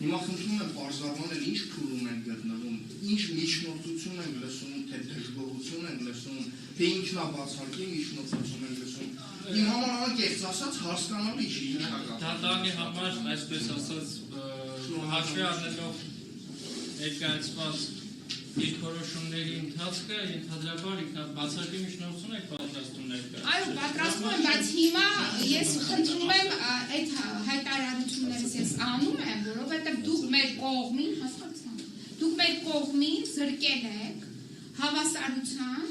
Հիմա խնդրում եմ պարզաբանել ինչ փուլում են գտնվում, ինչ միջնորդություն են լսում, թե դժգոհություն են լսում, թե ինքնաբացարկի միջնորդություն են լսում։ Իմ համար անկեղծ ասած հասկանալի չի ինչ է կատարվում։ Դատարանի համար, այսպես ասած, հաշվի առնելով ներկայացված դիրքորոշումների ընթացքը ենթադրաբար բացարկի միջնորդություն եք պատրաստում ներկայացնել։ Այո, պատրաստում եմ, բայց հիմա ես խնդրում եմ այդ հայտարարություններից ես անում եմ, որովհետև դուք մեր կողմին զրկել եք հավասարության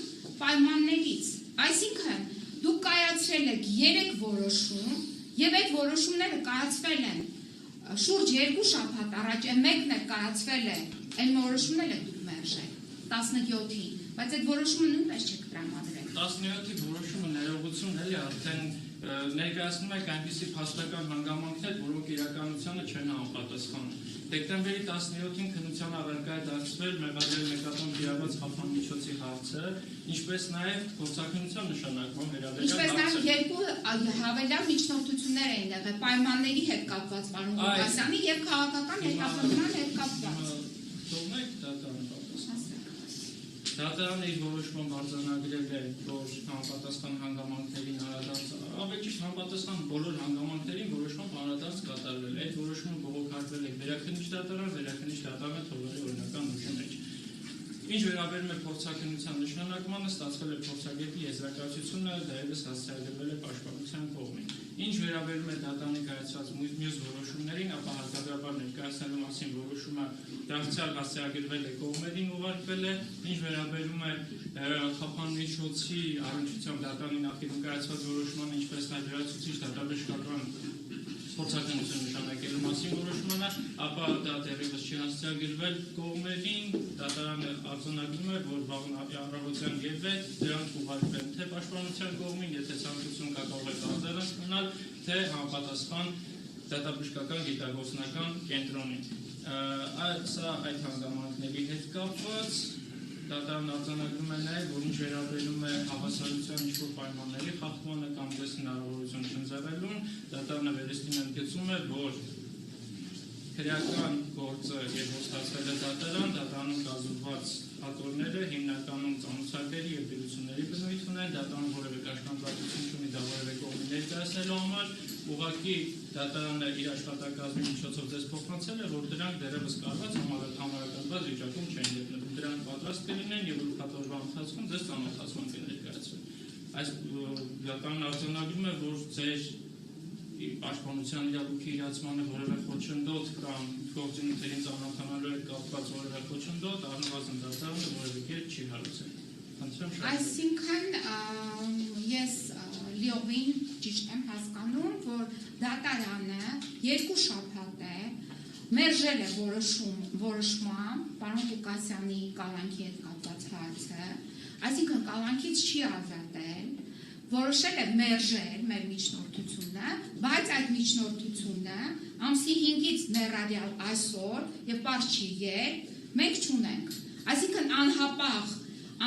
պայմաններից։ Այսինքն դուք կայացրել եք 3 որոշում եւ այդ որոշումները կայացվել են շուրջ 2 շաբաթ առաջ, մեկն էլ կայացվել է, այն որոշումները դուք մերժել 17-ին, բայց այդ որոշումը նույնպես չեք տրամադրել։ 17-ի որոշումը ներողություն էլի արդեն ներկայացնում եք այնպիսի փաստական հանգամանքներ, որոնք իրականությանը չեն համապատասխանում։ Դեկտեմբերի 17-ին քննության առարկա է դարձվել մեղադրել նկատմամբ դիավաց խափանմիջոցի հարցը, ինչպես նաև փորձաքննության նշանակման վերաբերյալ ինչպես նաև 2 հավելյալ միջնորդություններ էին եղել պայմանների հետ կապված պարոն Ղուկասյանի եւ քաղաքական հետապնդման հետ կապված։ Թողնենք դատարանը Դատարանը իր որոշմամբ արձանագրել է, որ համապատասխան հանգամանքներին ավելի ճիշտ համապատասխան բոլոր հանգամանքներին որոշմամբ անդրադարձ կատարվել է։ Այդ որոշումը բողոքարկվել է վերաքննիչ դատարանը թողել է օրինական ուժի մեջ։ Ինչ վերաբերում է փորձաքննության նշանակմանը, ստացվել է փորձագետի եզրակացությունը, դեռևս հասցեագրվել է պաշտպանության կողմին։ Ինչ վերաբերում է դատարանի կայացրած մյուս որոշումներին, ապա հարկադրաբար ներկայացնելու մասին որոշումը դարձյալ հասցեագրվել է կողմերին ուղարկվել է։ Ինչ վերաբերում է խափանմիջոցի առնչությամբ դատարանի նախկինում կայացված որոշմանը, ինչպես նաև լրացուցիչ դատաբժշկական փորձաքննություն նշանակելու մասին որոշմանը, ապա դա դեռևս չի հասցեագրվել կողմերին, դատարանը արձանագրում է, որ վաղն առավոտյան եւ դրանք ուղարկվել թե պաշտպանության կողմին, եթե ցանկություն կա կարող է դարձած մնալ, թե համապատասխան դատաբժշկական գիտագործնական կենտրոնին։ Սա այդ հանգամանքների հետ կապված դատարանը արձանագրում է նաև, որ ինչ վերաբերում է հավասարության ինչ-որ պայմանների խախտմանը կամ դες հնարավորություն չընձեռելուն, դատարանը վերստին ընդգծում է, որ քրեական գործը երբ ստացվել է դատարանում կազդված հատորները հիմնականում ծանոթագրերի եւ դրությունների բնույթ ունեն, դատարանը որևէ կաշկանդվածություն չունի դա որևէ կողմի ներկայացնելու համար, ուղղակի դատարանը իր աշխատակազմի միջոցով ձեզ փոխանցել է, որ դրանք դեռևս կարված համարակալված վիճակում չեն գտնվում, դրանք պատրաստ կլինեն եւ ուրբաթօրվա ընթացքում ձեզ ծանոթացման կներկայացվեն։ Այս դատարանը արձանագրում է, որ ձեր պաշտպանության իրավունքի իրացմանը որևէ խոչընդոտ կամ գործունեություններին ծանոթանալու հետ կապված որևէ խոչընդոտ առնվազն դատարանը որևէ կերպ չի հարուցել։ Այսինքն ես լիովին ճիշտ եմ հասկանում, որ դատարանը 2 շաբաթ է մերժել է որոշմամբ պարոն Ղուկասյանի կալանքի հետ կապված հարցը, այսինքն կալանքից չի ազատել, որոշել է մերժել մեր միջնորդությունը, բայց այդ միջնորդությունը ամսի 5-ից ներառյալ այսօր եւ պարզ չի երբ մենք չունենք։ Այսինքն անհապաղ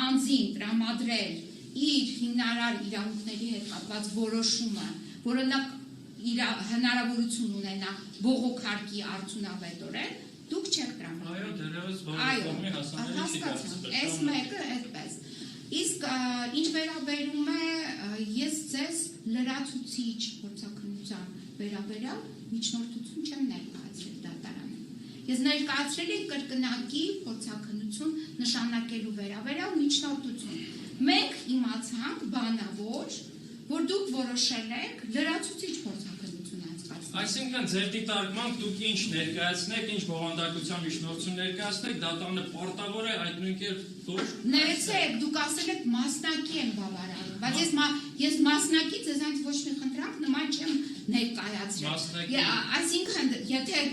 անձին տրամադրել իր հիմնարար իրավունքների հետ կապված որոշումը, որը նա հնարավորություն ունենա բողոքարկի արդյունավետորեն, դուք չեք տրամադրել։ Այո, դեռևս որևէ կողմի հասանելի չի դարձել։ Այս մեկը այդպես։ Իսկ ինչ վերաբերում է ես ձեզ լրացուցիչ փորձաքննության վերաբերյալ միջնորդություն չեմ ներկայացրել դատարանը։ Ես ներկայացրել եմ կրկնակի փորձաքննություն նշանակելու վերաբերյալ միջնորդություն։ Մենք իմացանք բանավոր, որ դուք որոշել եք լրացուցիչ փորձաքննություն անցկացնել։ Այսինքն ձեր դիտարկմամբ դուք ինչ ներկայացնեք, ինչ բովանդակության միջնորդություն ներկայացնեք, դատարանը պարտավոր է այդ նույն կերպ որոշում։ Ներեցեք, դուք ասել եք մասնակի եմ բավարարում, բայց ես մասնակի ձեզանից ոչ մի խնդրանք նման չեմ ներկայացրել։ Այսինքն, եթե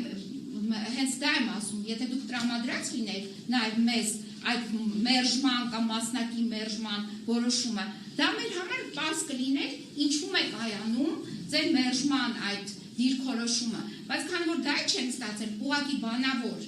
հենց դա եմ ասում, եթե դուք տրամադրած լինեք նաև մեզ այդ մերժման կամ մասնակի մերժման որոշումը, դա մեր համար պարզ կլիներ ինչու է կայանում ձեր մերժման այդ դիրքորոշումը, բայց քանի որ դա չեն ստացել, ուղղակի բանավոր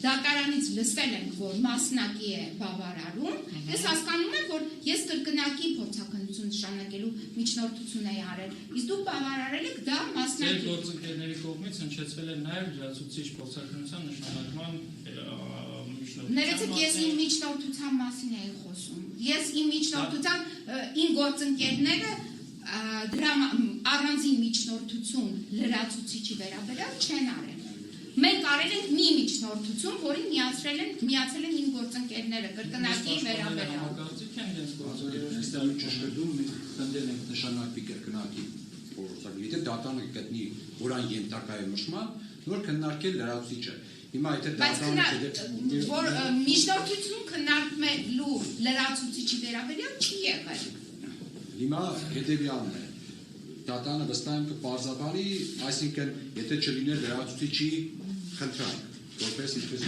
դատարանից լսել ենք, որ մասնակի է բավարարում, ես հասկանում եմ, որ ես կրկնակի փորձաքննություն նշանակելու միջնորդություն էի արել, իսկ դուք բավարարել եք դա մասնակի։ Ձեր գործընկերների կողմից հնչեցվել է նաև լրացուցիչ փորձաքննության նշանակման Ներեցեք, ես իմ միջնորդության մասին էի խոսում։ Ես իմ միջնորդության, իմ գործընկերները առանձին միջնորդություն լրացուցիչի վերաբերյալ չեն արել։ Մենք արել ենք մի միջնորդություն, որին միացել են իմ գործընկերները կրկնակի վերաբերյալ։ Այստեղ ճշգրտում մենք խնդրել ենք նշանակվի կրկնակի փորձագիր, եթե դատարանը գտնի, որ այն ենթակա է մշտման, նոր քննարկել լրացուցիչը։ Հիմա եթե դատարանը որ միջնորդություն քննարկելու լրացուցիչի վերաբերյալ չի եղել։ Հիմա հետևյալն է։ Դատարանը վստահ եմ կպարզաբանի, այսինքն եթե չլիներ լրացուցիչի խնդրանք, որպես ինչպես